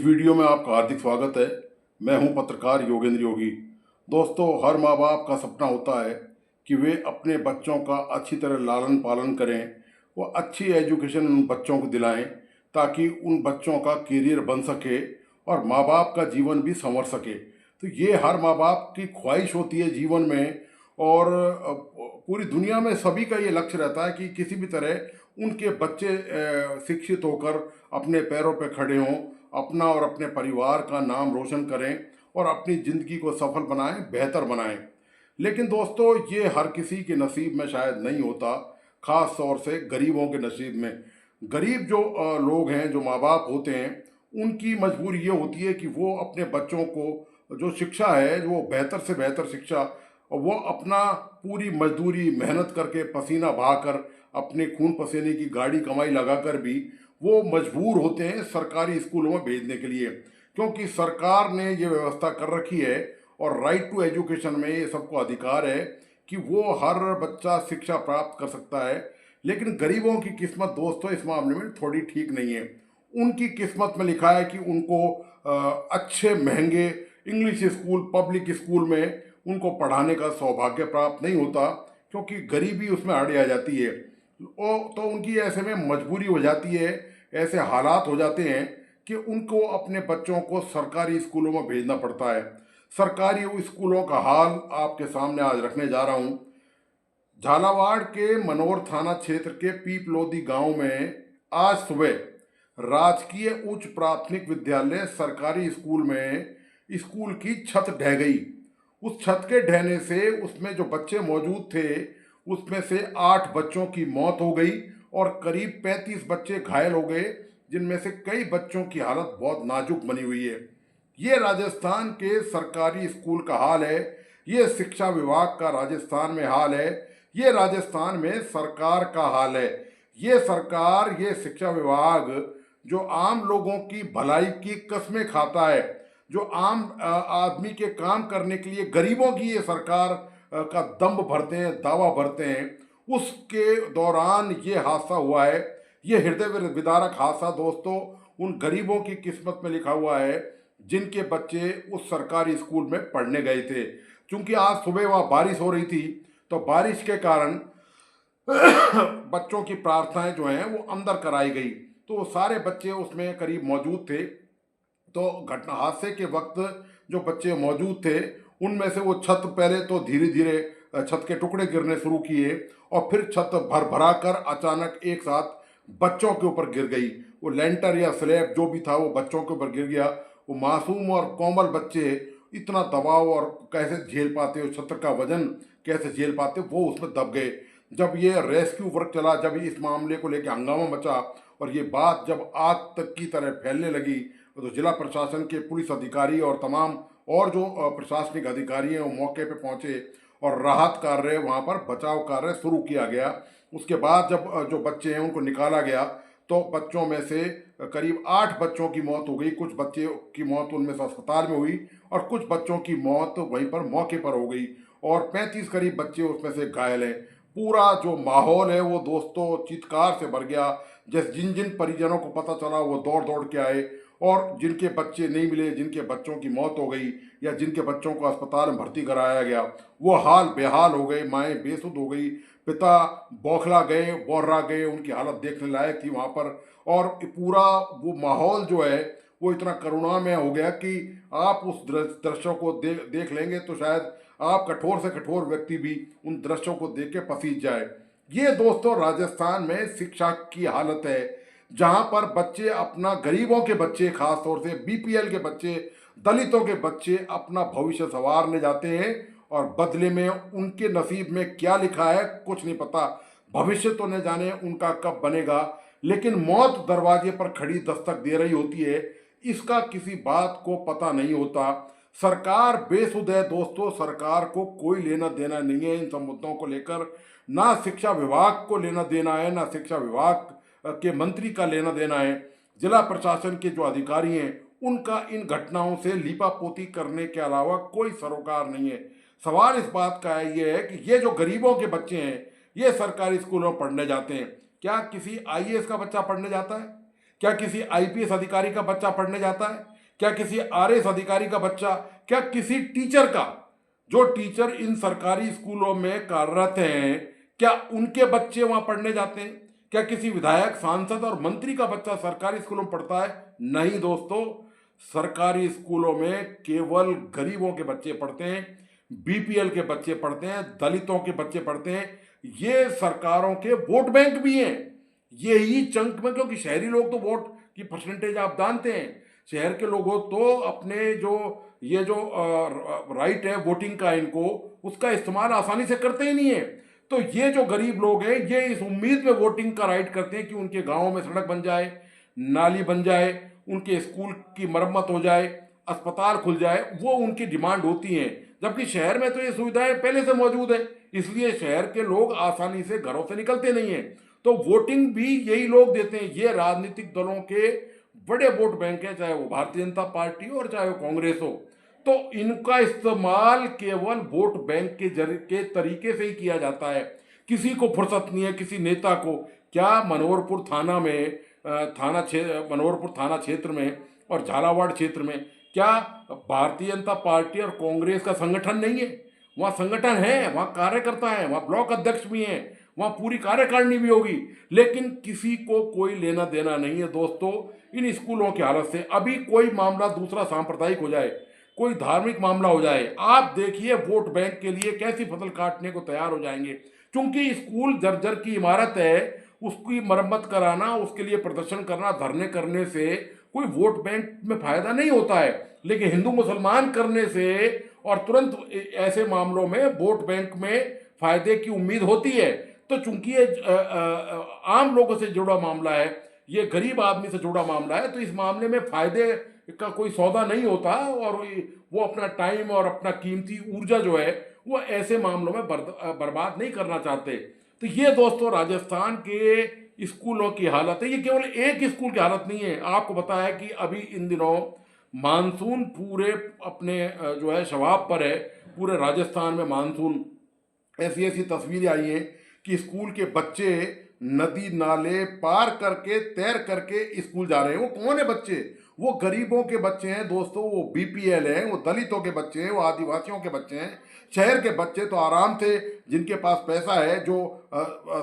इस वीडियो में आपका हार्दिक स्वागत है। मैं हूं पत्रकार योगेंद्र योगी। दोस्तों, हर माँ बाप का सपना होता है कि वे अपने बच्चों का अच्छी तरह लालन पालन करें, वो अच्छी एजुकेशन उन बच्चों को दिलाएं ताकि उन बच्चों का करियर बन सके और माँ बाप का जीवन भी संवर सके। तो ये हर माँ बाप की ख्वाहिश होती है जीवन में। और पूरी दुनिया में सभी का ये लक्ष्य रहता है कि किसी भी तरह उनके बच्चे शिक्षित होकर अपने पैरों पर खड़े हों, अपना और अपने परिवार का नाम रोशन करें और अपनी ज़िंदगी को सफल बनाएं, बेहतर बनाएं। लेकिन दोस्तों, ये हर किसी के नसीब में शायद नहीं होता, ख़ास तौर से गरीबों के नसीब में। गरीब जो लोग हैं, जो माँ बाप होते हैं, उनकी मजबूरी ये होती है कि वो अपने बच्चों को जो शिक्षा है, जो बेहतर से बेहतर शिक्षा, वो अपना पूरी मजदूरी मेहनत करके पसीना बहाकर अपने खून पसीने की गाढ़ी कमाई लगाकर भी वो मजबूर होते हैं सरकारी स्कूलों में भेजने के लिए, क्योंकि सरकार ने ये व्यवस्था कर रखी है और राइट टू एजुकेशन में ये सबको अधिकार है कि वो हर बच्चा शिक्षा प्राप्त कर सकता है। लेकिन गरीबों की किस्मत दोस्तों इस मामले में थोड़ी ठीक नहीं है। उनकी किस्मत में लिखा है कि उनको अच्छे महंगे इंग्लिश स्कूल, पब्लिक स्कूल में उनको पढ़ाने का सौभाग्य प्राप्त नहीं होता, क्योंकि गरीबी उसमें आड़ी आ जाती है। तो उनकी ऐसे में मजबूरी हो जाती है, ऐसे हालात हो जाते हैं कि उनको अपने बच्चों को सरकारी स्कूलों में भेजना पड़ता है। सरकारी स्कूलों का हाल आपके सामने आज रखने जा रहा हूँ। झालावाड़ के मनोर थाना क्षेत्र के पीपलोदी गांव में आज सुबह राजकीय उच्च प्राथमिक विद्यालय सरकारी स्कूल में स्कूल की छत ढह गई। उस छत के ढहने से उसमें जो बच्चे मौजूद थे, उसमें से 8 बच्चों की मौत हो गई और करीब 35 बच्चे घायल हो गए, जिनमें से कई बच्चों की हालत बहुत नाजुक बनी हुई है। ये राजस्थान के सरकारी स्कूल का हाल है, ये शिक्षा विभाग का राजस्थान में हाल है, ये राजस्थान में सरकार का हाल है। ये सरकार, ये शिक्षा विभाग जो आम लोगों की भलाई की कस्में खाता है, जो आम आदमी के काम करने के लिए गरीबों की ये सरकार का दम्भ भरते हैं, दावा भरते हैं, उसके दौरान ये हादसा हुआ है। ये हृदय विदारक हादसा दोस्तों उन गरीबों की किस्मत में लिखा हुआ है जिनके बच्चे उस सरकारी स्कूल में पढ़ने गए थे। क्योंकि आज सुबह वहाँ बारिश हो रही थी, तो बारिश के कारण बच्चों की प्रार्थनाएं जो हैं वो अंदर कराई गई, तो वो सारे बच्चे उसमें करीब मौजूद थे। तो घटना हादसे के वक्त जो बच्चे मौजूद थे उनमें से वो छत पहले तो धीरे धीरे छत के टुकड़े गिरने शुरू किए और फिर छत भर भरा कर अचानक एक साथ बच्चों के ऊपर गिर गई। वो लेंटर या स्लैब जो भी था वो बच्चों के ऊपर गिर गया। वो मासूम और कोमल बच्चे इतना दबाव और कैसे झेल पाते, वो छत का वजन कैसे झेल पाते, वो उसमें दब गए। जब ये रेस्क्यू वर्क चला, जब इस मामले को लेकर हंगामा मचा और ये बात जब आग तक की तरह फैलने लगी, तो जिला प्रशासन के पुलिस अधिकारी और तमाम और जो प्रशासनिक अधिकारी हैं वो मौके पे पहुंचे और राहत कार्य, वहाँ पर बचाव कार्य शुरू किया गया। उसके बाद जब जो बच्चे हैं उनको निकाला गया, तो बच्चों में से करीब 8 बच्चों की मौत हो गई। कुछ बच्चे की मौत उनमें से अस्पताल में हुई और कुछ बच्चों की मौत वहीं पर मौके पर हो गई और 35 करीब बच्चे उसमें से घायल हैं। पूरा जो माहौल है वो दोस्तों चित्कार से भर गया। जैसे जिन जिन परिजनों को पता चला वो दौड़ दौड़ के आए और जिनके बच्चे नहीं मिले, जिनके बच्चों की मौत हो गई या जिनके बच्चों को अस्पताल में भर्ती कराया गया, वो हाल बेहाल हो गए। माएँ बेसुध हो गई, पिता बौखला गए, बौर्रा गए। उनकी हालत देखने लायक थी वहाँ पर। और पूरा वो माहौल जो है वो इतना करुणामय हो गया कि आप उस दृश्यों को देख लेंगे तो शायद आप कठोर से कठोर व्यक्ति भी उन दृश्यों को देख के पसीज जाए। ये दोस्तों राजस्थान में शिक्षा की हालत है, जहाँ पर बच्चे अपना, गरीबों के बच्चे, खास तौर से बीपीएल के बच्चे, दलितों के बच्चे अपना भविष्य संवारने जाते हैं और बदले में उनके नसीब में क्या लिखा है कुछ नहीं पता। भविष्य तो न जाने उनका कब बनेगा, लेकिन मौत दरवाजे पर खड़ी दस्तक दे रही होती है, इसका किसी बात को पता नहीं होता। सरकार बेसुध है दोस्तों, सरकार को कोई लेना देना नहीं है इन सब मुद्दों को लेकर। ना शिक्षा विभाग को लेना देना है, ना शिक्षा विभाग के मंत्री का लेना देना है। जिला प्रशासन के जो अधिकारी हैं उनका इन घटनाओं से लीपापोती करने के अलावा कोई सरोकार नहीं है। सवाल इस बात का है ये है कि ये जो गरीबों के बच्चे हैं ये सरकारी स्कूलों में पढ़ने जाते हैं। क्या किसी आईएएस का बच्चा पढ़ने जाता है? क्या किसी आईपीएस अधिकारी का बच्चा पढ़ने जाता है? क्या किसी आरएएस अधिकारी का बच्चा, क्या किसी टीचर का, जो टीचर इन सरकारी स्कूलों में कार्यरत हैं, क्या उनके बच्चे वहां पढ़ने जाते हैं? क्या किसी विधायक, सांसद और मंत्री का बच्चा सरकारी स्कूलों में पढ़ता है? नहीं दोस्तों, सरकारी स्कूलों में केवल गरीबों के बच्चे पढ़ते हैं, बीपीएल के बच्चे पढ़ते हैं, दलितों के बच्चे पढ़ते हैं। ये सरकारों के वोट बैंक भी हैं, यही चंक में, क्योंकि शहरी लोग तो वोट की परसेंटेज आप जानते हैं, शहर के लोगों तो अपने जो ये जो राइट है वोटिंग का इनको, उसका इस्तेमाल आसानी से करते ही नहीं है। तो ये जो गरीब लोग हैं, ये इस उम्मीद में वोटिंग का राइट करते हैं कि उनके गाँव में सड़क बन जाए, नाली बन जाए, उनके स्कूल की मरम्मत हो जाए, अस्पताल खुल जाए, वो उनकी डिमांड होती हैं। जबकि शहर में तो ये सुविधाएं पहले से मौजूद है, इसलिए शहर के लोग आसानी से घरों से निकलते नहीं हैं। तो वोटिंग भी यही लोग देते हैं। ये राजनीतिक दलों के बड़े वोट बैंक है, चाहे वो भारतीय जनता पार्टी हो और चाहे वो कांग्रेस हो। तो इनका इस्तेमाल केवल वोट बैंक के तरीके से ही किया जाता है। किसी को फुर्सत नहीं है किसी नेता को, क्या मनोहरपुर थाना में मनोहरपुर थाना क्षेत्र में और झालावाड़ क्षेत्र में क्या भारतीय जनता पार्टी और कांग्रेस का संगठन नहीं है? वहाँ संगठन है, वहाँ कार्यकर्ता है, वहाँ ब्लॉक अध्यक्ष भी हैं, वहाँ पूरी कार्यकारिणी भी होगी, लेकिन किसी को कोई लेना देना नहीं है दोस्तों इन स्कूलों की हालत से। अभी कोई मामला दूसरा सांप्रदायिक हो जाए, कोई धार्मिक मामला हो जाए, आप देखिए वोट बैंक के लिए कैसी फसल काटने को तैयार हो जाएंगे। क्योंकि स्कूल जर्जर की इमारत है, उसकी मरम्मत कराना, उसके लिए प्रदर्शन करना, धरने करने से कोई वोट बैंक में फायदा नहीं होता है, लेकिन हिंदू मुसलमान करने से और तुरंत ऐसे मामलों में वोट बैंक में फायदे की उम्मीद होती है। तो चूंकि ये आम लोगों से जुड़ा मामला है, ये गरीब आदमी से जुड़ा मामला है, तो इस मामले में फायदे का कोई सौदा नहीं होता और वो अपना टाइम और अपना कीमती ऊर्जा जो है वो ऐसे मामलों में बर्बाद नहीं करना चाहते। तो ये दोस्तों राजस्थान के स्कूलों की हालत है। ये केवल एक स्कूल की हालत नहीं है, आपको पता है कि अभी इन दिनों मानसून पूरे अपने जो है शवाब पर है। पूरे राजस्थान में मानसून, ऐसी ऐसी तस्वीरें आई हैं कि स्कूल के बच्चे नदी नाले पार करके तैर करके स्कूल जा रहे हैं। वो कौन है बच्चे? वो गरीबों के बच्चे हैं दोस्तों, वो बीपीएल हैं, वो दलितों के बच्चे हैं, वो आदिवासियों के बच्चे हैं। शहर के बच्चे तो आराम से, जिनके पास पैसा है, जो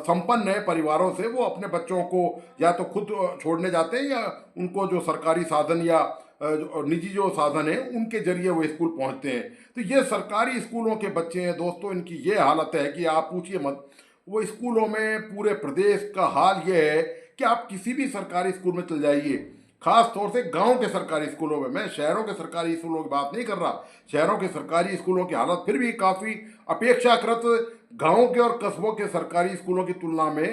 संपन्न है परिवारों से, वो अपने बच्चों को या तो खुद छोड़ने जाते हैं या उनको जो सरकारी साधन या निजी जो साधन है उनके जरिए वो स्कूल पहुंचते हैं। तो ये सरकारी स्कूलों के बच्चे हैं दोस्तों, इनकी ये हालत है कि आप पूछिए मत। वो स्कूलों में पूरे प्रदेश का हाल ये है कि आप किसी भी सरकारी स्कूल में चल जाइए, खास तौर से गांव के सरकारी स्कूलों में, मैं शहरों के सरकारी स्कूलों की बात नहीं कर रहा, शहरों के सरकारी स्कूलों की हालत फिर भी काफ़ी अपेक्षाकृत गांव के और कस्बों के सरकारी स्कूलों की तुलना में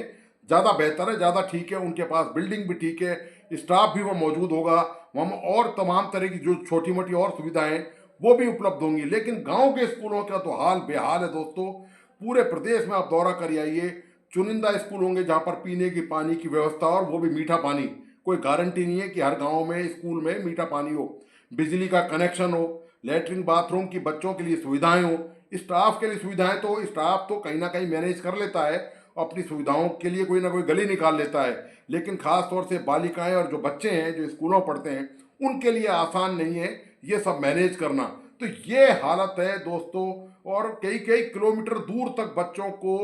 ज़्यादा बेहतर है, ज़्यादा ठीक है। उनके पास बिल्डिंग भी ठीक है, स्टाफ भी वहाँ मौजूद होगा, वहाँ और तमाम तरह की जो छोटी मोटी और सुविधाएं वो भी उपलब्ध होंगी। लेकिन गांव के स्कूलों का तो हाल बेहाल है दोस्तों। पूरे प्रदेश में आप दौरा कर आइए, चुनिंदा स्कूल होंगे जहाँ पर पीने की पानी की व्यवस्था, और वो भी मीठा पानी। कोई गारंटी नहीं है कि हर गांव में स्कूल में मीठा पानी हो, बिजली का कनेक्शन हो, लेटरिन बाथरूम की बच्चों के लिए सुविधाएं हो, स्टाफ के लिए सुविधाएं। तो स्टाफ तो कहीं ना कहीं मैनेज कर लेता है, अपनी सुविधाओं के लिए कोई ना कोई गली निकाल लेता है, लेकिन खास तौर से बालिकाएं और जो बच्चे हैं जो स्कूलों में पढ़ते हैं उनके लिए आसान नहीं है ये सब मैनेज करना। तो ये हालत है दोस्तों। और कई कई किलोमीटर दूर तक बच्चों को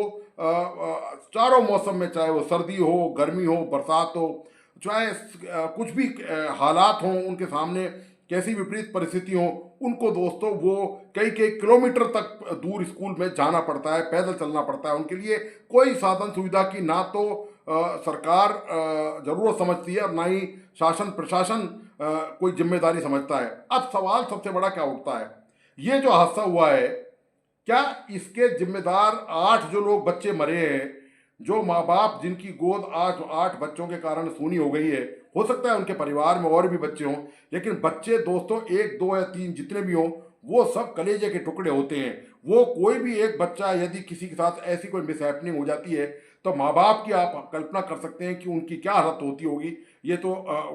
चारों मौसम में, चाहे वो सर्दी हो, गर्मी हो, बरसात हो, चाहे कुछ भी हालात हों उनके सामने, कैसी विपरीत परिस्थिति हो, उनको दोस्तों वो कई कई किलोमीटर तक दूर स्कूल में जाना पड़ता है, पैदल चलना पड़ता है। उनके लिए कोई साधन सुविधा की ना तो सरकार ज़रूरत समझती है और ना ही शासन प्रशासन कोई जिम्मेदारी समझता है। अब सवाल सबसे बड़ा क्या उठता है, ये जो हादसा हुआ है, क्या इसके जिम्मेदार 8 जो लोग बच्चे मरे हैं, जो माँ बाप जिनकी गोद आज 8 बच्चों के कारण सूनी हो गई है, हो सकता है उनके परिवार में और भी बच्चे हों, लेकिन बच्चे दोस्तों 1 2 या 3 जितने भी हों, वो सब कलेजे के टुकड़े होते हैं। वो कोई भी एक बच्चा यदि किसी के साथ ऐसी कोई मिसहैपनिंग हो जाती है तो माँ बाप की आप कल्पना कर सकते हैं कि उनकी क्या हालत होती होगी। ये तो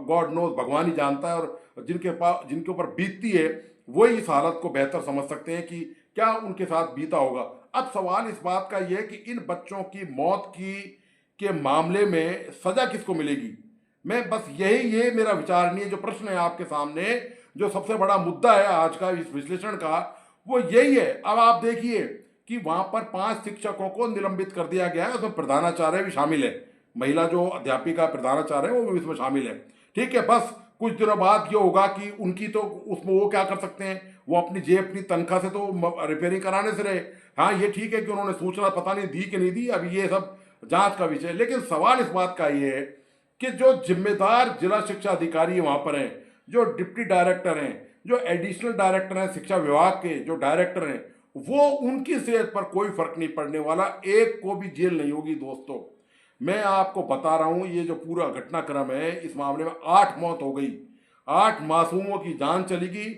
गॉड नोज, भगवान ही जानता है, और जिनके ऊपर बीतती है वही इस हालत को बेहतर समझ सकते हैं कि क्या उनके साथ बीता होगा। अब सवाल इस बात का यह है कि इन बच्चों की मौत के मामले में सजा किसको मिलेगी? मैं बस ये मेरा विचार नहीं है। जो प्रश्न है आपके सामने, जो सबसे बड़ा मुद्दा है आज का इस विश्लेषण का, वो यही है। अब आप देखिए कि वहां पर 5 शिक्षकों को निलंबित कर दिया गया है, उसमें प्रधानाचार्य भी शामिल है, महिला जो अध्यापिका प्रधानाचार्य है वो भी इसमें शामिल है। ठीक है, बस कुछ दिनों बाद ये होगा कि उनकी तो उसमें वो क्या कर सकते हैं, वो अपनी जेब अपनी तनख्वाह से तो रिपेयरिंग कराने से रहे। हाँ, ये ठीक है कि उन्होंने सूचना पता नहीं दी कि नहीं दी, अभी ये सब जांच का विषय है। लेकिन सवाल इस बात का ये है कि जो जिम्मेदार जिला शिक्षा अधिकारी वहां पर हैं, जो डिप्टी डायरेक्टर हैं, जो एडिशनल डायरेक्टर हैं शिक्षा विभाग के, जो डायरेक्टर हैं, वो उनकी सेहत पर कोई फर्क नहीं पड़ने वाला, एक को भी जेल नहीं होगी। दोस्तों, मैं आपको बता रहा हूं, ये जो पूरा घटनाक्रम है, इस मामले में 8 मौत हो गई, 8 मासूमों की जान चली गई।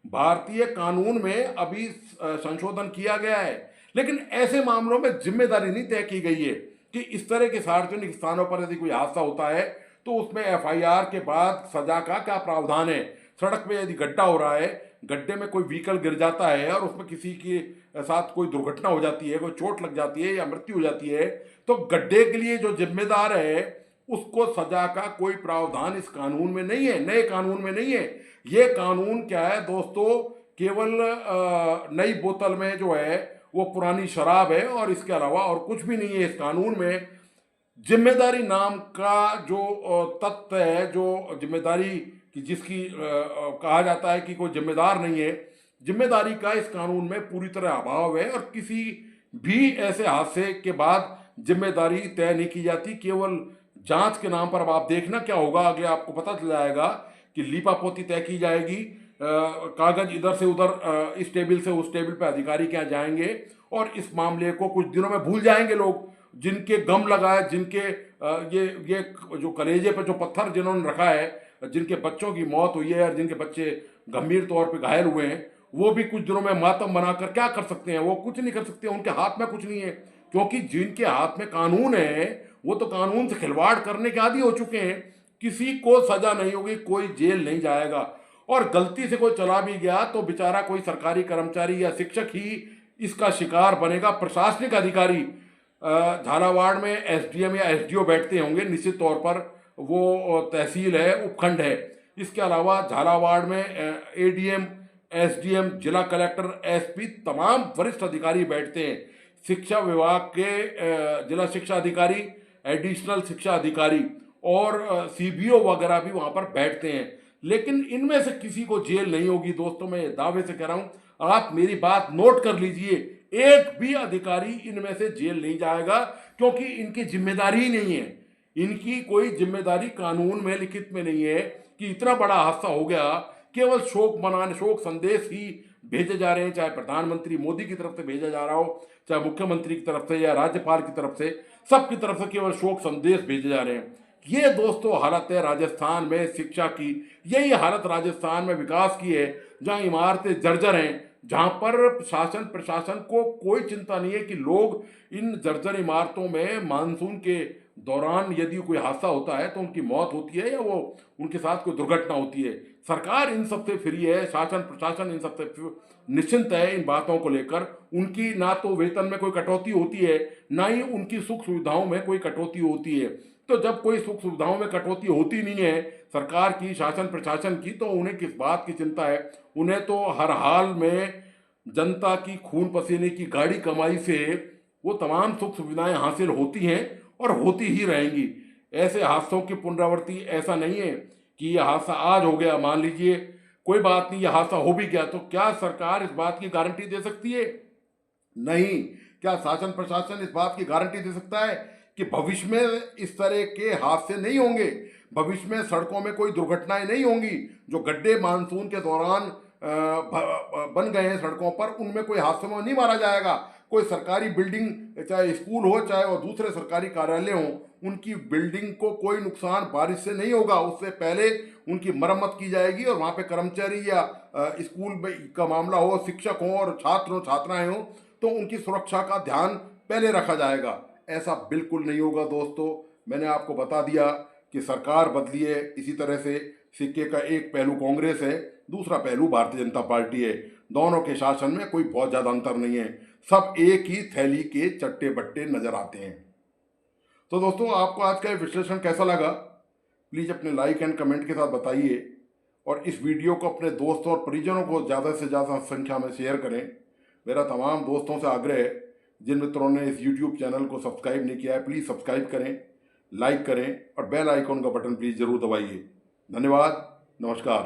भारतीय कानून में अभी संशोधन किया गया है, लेकिन ऐसे मामलों में जिम्मेदारी नहीं तय की गई है कि इस तरह के सार्वजनिक स्थानों पर यदि कोई हादसा होता है तो उसमें एफआईआर के बाद सजा का क्या प्रावधान है। सड़क पे यदि गड्ढा हो रहा है, गड्ढे में कोई व्हीकल गिर जाता है और उसमें किसी के साथ कोई दुर्घटना हो जाती है, कोई चोट लग जाती है या मृत्यु हो जाती है, तो गड्ढे के लिए जो जिम्मेदार है उसको सजा का कोई प्रावधान इस कानून में नहीं है, नए कानून में नहीं है। ये कानून क्या है दोस्तों, केवल नई बोतल में जो है वो पुरानी शराब है, और इसके अलावा और कुछ भी नहीं है इस कानून में। जिम्मेदारी नाम का जो तत्व है, जो जिम्मेदारी की जिसकी कहा जाता है कि कोई जिम्मेदार नहीं है, जिम्मेदारी का इस कानून में पूरी तरह अभाव है। और किसी भी ऐसे हादसे के बाद जिम्मेदारी तय नहीं की जाती, केवल जांच के नाम पर। अब आप देखना क्या होगा आगे, आपको पता चल जाएगा कि लीपापोती तय की जाएगी, कागज इधर से उधर, इस टेबल से उस टेबल पे अधिकारी क्या जाएंगे, और इस मामले को कुछ दिनों में भूल जाएंगे लोग। जिनके गम लगा है, जिनके ये जो कलेजे पे जो पत्थर जिन्होंने रखा है, जिनके बच्चों की मौत हुई है और जिनके बच्चे गंभीर तौर पे घायल हुए हैं, वो भी कुछ दिनों में मातम बनाकर क्या कर सकते हैं, वो कुछ नहीं कर सकते, उनके हाथ में कुछ नहीं है। क्योंकि जिनके हाथ में कानून है वो तो कानून से खिलवाड़ करने के आदी हो चुके हैं। किसी को सजा नहीं होगी, कोई जेल नहीं जाएगा, और गलती से कोई चला भी गया तो बेचारा कोई सरकारी कर्मचारी या शिक्षक ही इसका शिकार बनेगा। प्रशासनिक अधिकारी, झालावाड़ में एसडीएम या एसडीओ बैठते होंगे निश्चित तौर पर, वो तहसील है, उपखंड है। इसके अलावा झालावाड़ में एडीएम, एसडीएम, जिला कलेक्टर, एसपी, तमाम वरिष्ठ अधिकारी बैठते हैं। शिक्षा विभाग के जिला शिक्षा अधिकारी, एडिशनल शिक्षा अधिकारी और सीबीओ वगैरह भी वहां पर बैठते हैं। लेकिन इनमें से किसी को जेल नहीं होगी। दोस्तों, मैं दावे से कह रहा हूं, आप मेरी बात नोट कर लीजिए, एक भी अधिकारी इनमें से जेल नहीं जाएगा, क्योंकि इनकी जिम्मेदारी ही नहीं है। इनकी कोई जिम्मेदारी कानून में लिखित में नहीं है कि इतना बड़ा हादसा हो गया, केवल शोक मनाने, शोक संदेश ही भेजे जा रहे हैं, चाहे प्रधानमंत्री मोदी की तरफ से भेजा जा रहा हो, चाहे मुख्यमंत्री की तरफ से या राज्यपाल की तरफ से, सबकी तरफ से केवल शोक संदेश भेजे जा रहे हैं। ये दोस्तों हालत है राजस्थान में शिक्षा की। यही हालत राजस्थान में विकास की है, जहां इमारतें जर्जर हैं, जहां पर शासन प्रशासन को कोई चिंता नहीं है कि लोग इन जर्जर इमारतों में मानसून के दौरान यदि कोई हादसा होता है तो उनकी मौत होती है या वो उनके साथ कोई दुर्घटना होती है। सरकार इन सबसे फ्री है, शासन प्रशासन इन सबसे निश्चिंत है इन बातों को लेकर। उनकी ना तो वेतन में कोई कटौती होती है, ना ही उनकी सुख सुविधाओं में कोई कटौती होती है। तो जब कोई सुख सुविधाओं में कटौती होती नहीं है सरकार की, शासन प्रशासन की, तो उन्हें किस बात की चिंता है। उन्हें तो हर हाल में जनता की खून पसीने की गाढ़ी कमाई से वो तमाम सुख सुविधाएं हासिल होती हैं और होती ही रहेंगी। ऐसे हादसों की पुनरावृत्ति ऐसा नहीं है कि यह हादसा आज हो गया, मान लीजिए कोई बात नहीं, यह हादसा हो भी गया, तो क्या सरकार इस बात की गारंटी दे सकती है? नहीं। क्या शासन प्रशासन इस बात की गारंटी दे सकता है कि भविष्य में इस तरह के हादसे नहीं होंगे, भविष्य में सड़कों में कोई दुर्घटनाएं नहीं होंगी? जो गड्ढे मानसून के दौरान बन गए हैं सड़कों पर, उनमें कोई हादसे में नहीं मारा जाएगा। कोई सरकारी बिल्डिंग, चाहे स्कूल हो चाहे और दूसरे सरकारी कार्यालय हो, उनकी बिल्डिंग को कोई नुकसान बारिश से नहीं होगा, उससे पहले उनकी मरम्मत की जाएगी और वहाँ पे कर्मचारी या स्कूल का मामला हो, शिक्षक हो और छात्र हो, छात्राएं हो, तो उनकी सुरक्षा का ध्यान पहले रखा जाएगा। ऐसा बिल्कुल नहीं होगा दोस्तों। मैंने आपको बता दिया कि सरकार बदली है, इसी तरह से सिक्के का एक पहलू कांग्रेस है, दूसरा पहलू भारतीय जनता पार्टी है। दोनों के शासन में कोई बहुत ज़्यादा अंतर नहीं है, सब एक ही थैली के चट्टे बट्टे नजर आते हैं। तो दोस्तों, आपको आज का ये विश्लेषण कैसा लगा? प्लीज़ अपने लाइक एंड कमेंट के साथ बताइए और इस वीडियो को अपने दोस्तों और परिजनों को ज़्यादा से ज़्यादा संख्या में शेयर करें। मेरा तमाम दोस्तों से आग्रह है, जिन मित्रों ने इस यूट्यूब चैनल को सब्सक्राइब नहीं किया है प्लीज़ सब्सक्राइब करें, लाइक करें और बेल आइकॉन का बटन प्लीज़ ज़रूर दबाइए। धन्यवाद, नमस्कार।